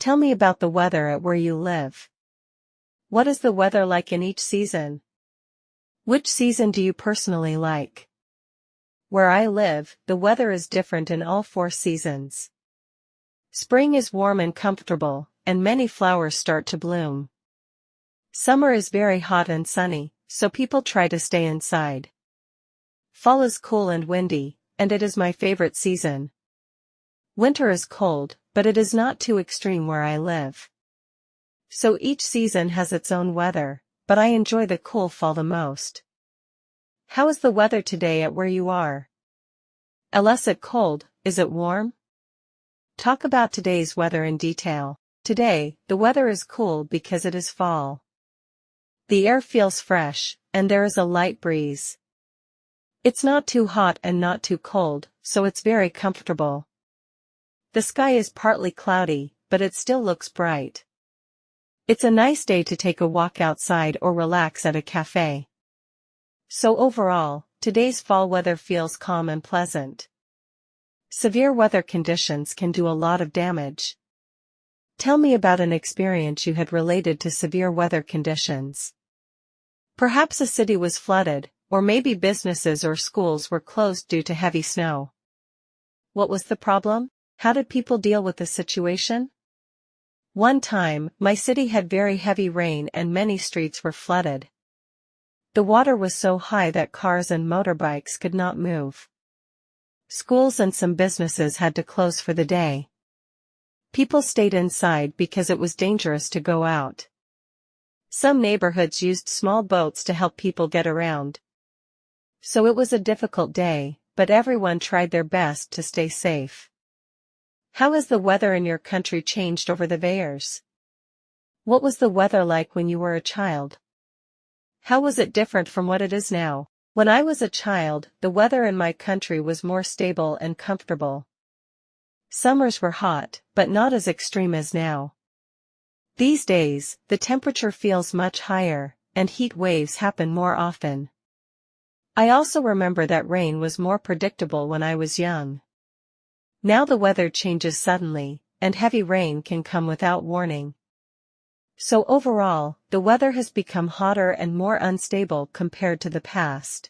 Tell me about the weather at where you live. What is the weather like in each season? Which season do you personally like? Where I live, the weather is different in all 4 seasons. Spring is warm and comfortable, and many flowers start to bloom. Summer is very hot and sunny, so people try to stay inside. Fall is cool and windy, and it is my favorite season. Winter is cold, but it is not too extreme where I live. So each season has its own weather, but I enjoy the cool fall the most. How is the weather today at where you are? Is it cold? Is it warm? Talk about today's weather in detail. Today, the weather is cool because it is fall. The air feels fresh, and there is a light breeze. It's not too hot and not too cold, so it's very comfortable. The sky is partly cloudy, but it still looks bright. It's a nice day to take a walk outside or relax at a cafe. So overall, today's fall weather feels calm and pleasant. Severe weather conditions can do a lot of damage. Tell me about an experience you had related to severe weather conditions. Perhaps a city was flooded, or maybe businesses or schools were closed due to heavy snow. What was the problem? How did people deal with the situation? One time, my city had very heavy rain and many streets were flooded. The water was so high that cars and motorbikes could not move. Schools and some businesses had to close for the day. People stayed inside because it was dangerous to go out. Some neighborhoods used small boats to help people get around. So it was a difficult day, but everyone tried their best to stay safe. How has the weather in your country changed over the years? What was the weather like when you were a child? How was it different from what it is now? When I was a child, the weather in my country was more stable and comfortable. Summers were hot, but not as extreme as now. These days, the temperature feels much higher, and heat waves happen more often. I also remember that rain was more predictable when I was young. Now the weather changes suddenly, and heavy rain can come without warning. So overall, the weather has become hotter and more unstable compared to the past.